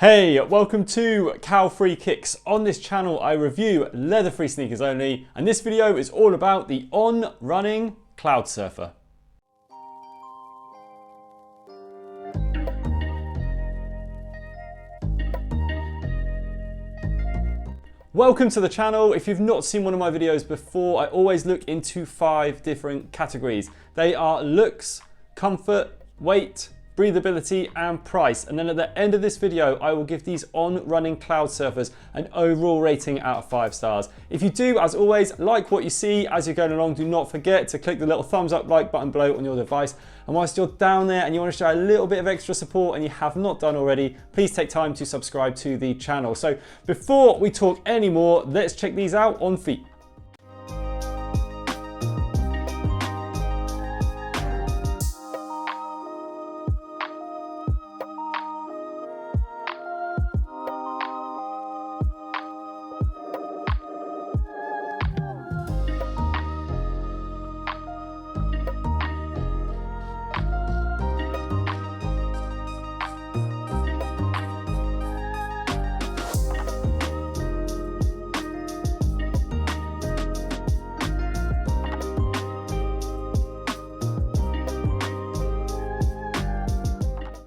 Hey, welcome to Cow-Free Kicks. On this channel I review leather-free sneakers only, and this video is all about the On-Running Cloudsurfer. Welcome to the channel. If you've not seen one of my videos before, I always look into 5 different categories. They are looks, comfort, weight, breathability and price, and then at the end of this video I will give these On-Running Cloudsurfers an overall rating out of 5 stars. If you do, as always, like what you see as you're going along, do not forget to click the little thumbs up like button below on your device, and whilst you're down there and you want to show a little bit of extra support and you have not done already, please take time to subscribe to the channel. So before we talk any more, let's check these out on feet.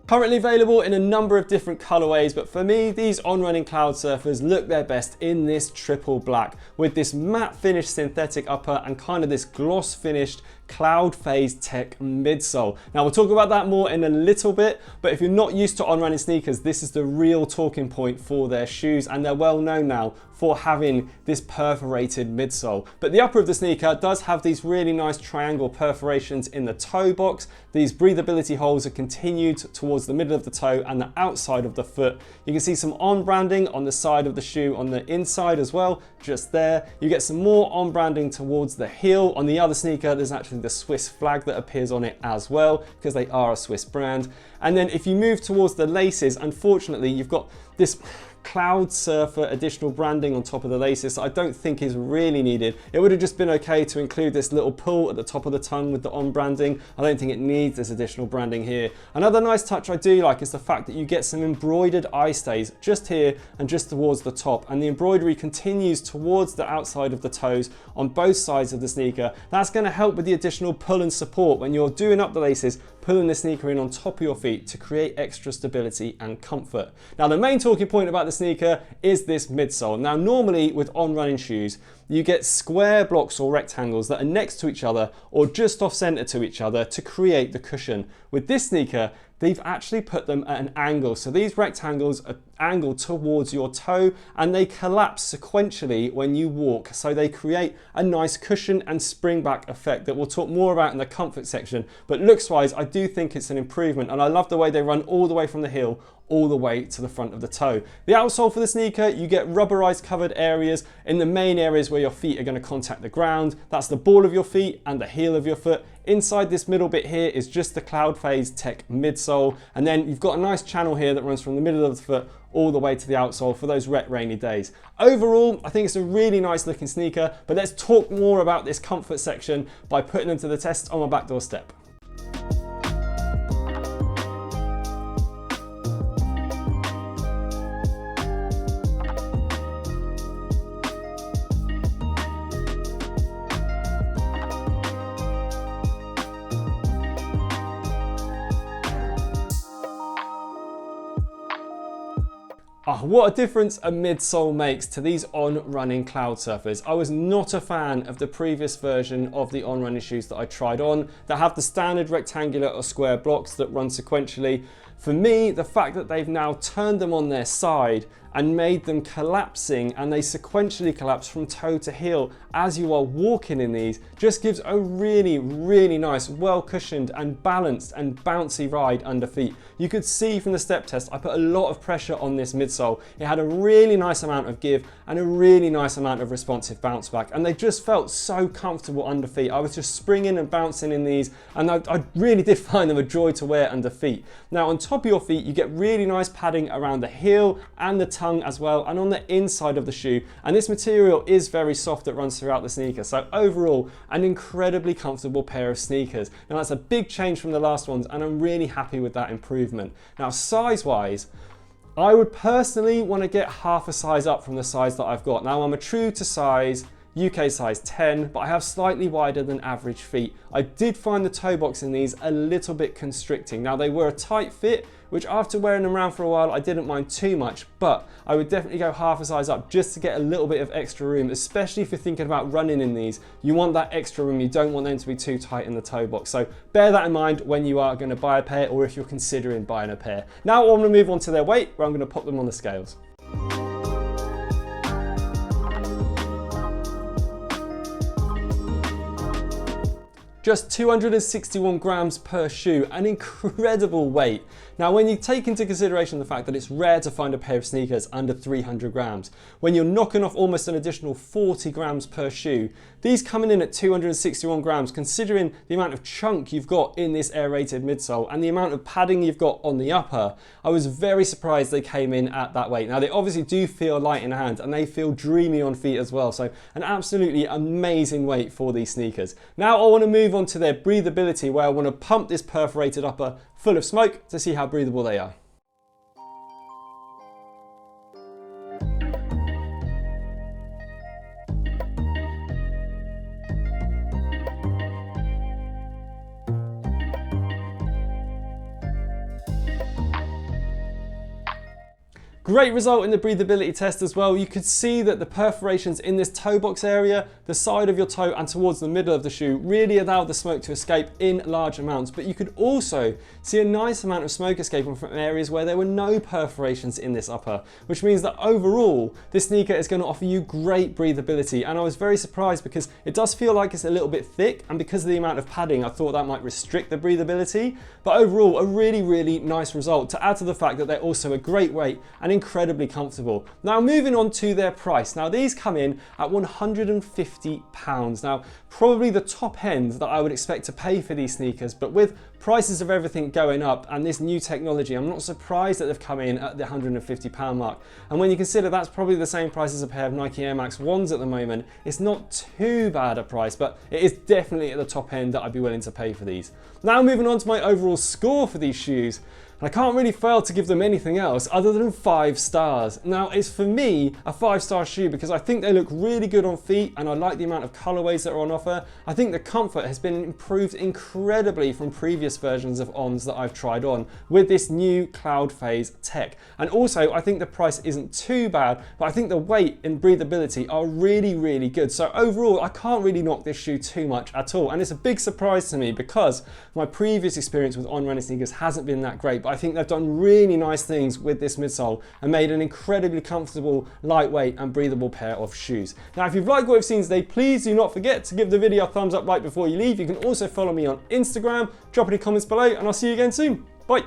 Currently available in a number of different colorways, but for me, these On-Running Cloudsurfers look their best in this triple black with this matte finished synthetic upper and kind of this gloss finished Cloud Phase Tech midsole. Now we'll talk about that more in a little bit, but if you're not used to on-running sneakers, this is the real talking point for their shoes, and they're well known now for having this perforated midsole. But the upper of the sneaker does have these really nice triangle perforations in the toe box. These breathability holes are continued towards the middle of the toe and the outside of the foot. You can see some on branding on the side of the shoe on the inside as well, just there. You get some more on branding towards the heel. On the other sneaker, there's actually the Swiss flag that appears on it as well, because they are a Swiss brand. And then if you move towards the laces, unfortunately, you've got this Cloudsurfer additional branding on top of the laces that I don't think is really needed. It would have just been okay to include this little pull at the top of the tongue with the on branding. I don't think it needs this additional branding here. Another nice touch I do like is the fact that you get some embroidered eye stays just here and just towards the top, and the embroidery continues towards the outside of the toes on both sides of the sneaker. That's going to help with the additional pull and support when you're doing up the laces, pulling the sneaker in on top of your feet to create extra stability and comfort. Now the main talking point about the sneaker is this midsole. Now normally with on-running shoes, you get square blocks or rectangles that are next to each other or just off center to each other to create the cushion. With this sneaker, they've actually put them at an angle. So these rectangles are angled towards your toe and they collapse sequentially when you walk. So they create a nice cushion and spring back effect that we'll talk more about in the comfort section. But looks wise, I do think it's an improvement, and I love the way they run all the way from the heel all the way to the front of the toe. The outsole for the sneaker, you get rubberized covered areas in the main areas where your feet are going to contact the ground. That's the ball of your feet and the heel of your foot. Inside this middle bit here is just the Cloud Phase Tech midsole, and then you've got a nice channel here that runs from the middle of the foot all the way to the outsole for those wet, rainy days. Overall, I think it's a really nice looking sneaker, but let's talk more about this comfort section by putting them to the test on my back doorstep. What a difference a midsole makes to these on-running Cloudsurfers. I was not a fan of the previous version of the on-running shoes that I tried on that have the standard rectangular or square blocks that run sequentially. For me, the fact that they've now turned them on their side and made them collapsing, and they sequentially collapse from toe to heel as you are walking in these, just gives a really, really nice, well cushioned and balanced and bouncy ride under feet. You could see from the step test, I put a lot of pressure on this midsole. It had a really nice amount of give and a really nice amount of responsive bounce back, and they just felt so comfortable under feet. I was just springing and bouncing in these, and I really did find them a joy to wear under feet. Now on top of your feet, you get really nice padding around the heel and the tongue as well, and on the inside of the shoe, and this material is very soft that runs throughout the sneaker. So overall, an incredibly comfortable pair of sneakers. Now that's a big change from the last ones, and I'm really happy with that improvement. Now size wise, I would personally want to get half a size up from the size that I've got. Now I'm a true to size UK size 10, but I have slightly wider than average feet. I did find the toe box in these a little bit constricting. Now they were a tight fit, which after wearing them around for a while, I didn't mind too much, but I would definitely go half a size up just to get a little bit of extra room, especially if you're thinking about running in these. You want that extra room, you don't want them to be too tight in the toe box. So bear that in mind when you are going to buy a pair or if you're considering buying a pair. Now I'm going to move on to their weight, where I'm going to pop them on the scales. Just 261 grams per shoe, an incredible weight. Now, when you take into consideration the fact that it's rare to find a pair of sneakers under 300 grams, when you're knocking off almost an additional 40 grams per shoe, these coming in at 261 grams, considering the amount of chunk you've got in this aerated midsole and the amount of padding you've got on the upper, I was very surprised they came in at that weight. Now, they obviously do feel light in hand and they feel dreamy on feet as well. So an absolutely amazing weight for these sneakers. Now I want to move on to their breathability, where I want to pump this perforated upper full of smoke to see how breathable they are. Great result in the breathability test as well. You could see that the perforations in this toe box area, the side of your toe and towards the middle of the shoe really allowed the smoke to escape in large amounts. But you could also see a nice amount of smoke escaping from areas where there were no perforations in this upper, which means that overall this sneaker is going to offer you great breathability. And I was very surprised because it does feel like it's a little bit thick, and because of the amount of padding I thought that might restrict the breathability. But overall a really nice result, to add to the fact that they're also a great weight and incredibly comfortable. Now moving on to their price. Now these come in at £150. Now probably the top end that I would expect to pay for these sneakers, but with prices of everything going up and this new technology, I'm not surprised that they've come in at the £150 mark. And when you consider that's probably the same price as a pair of Nike Air Max 1s at the moment, it's not too bad a price, but it is definitely at the top end that I'd be willing to pay for these. Now moving on to my overall score for these shoes. I can't really fail to give them anything else other than 5 stars. Now it's for me a 5-star shoe because I think they look really good on feet and I like the amount of colorways that are on offer. I think the comfort has been improved incredibly from previous versions of Ons that I've tried on with this new Cloud Phase tech. And also I think the price isn't too bad, but I think the weight and breathability are really good. So overall I can't really knock this shoe too much at all. And it's a big surprise to me because my previous experience with On running sneakers hasn't been that great. But I think they've done really nice things with this midsole and made an incredibly comfortable, lightweight and breathable pair of shoes. Now if you've liked what you've seen today, please do not forget to give the video a thumbs up right before you leave. You can also follow me on Instagram, drop any comments below, and I'll see you again soon. Bye.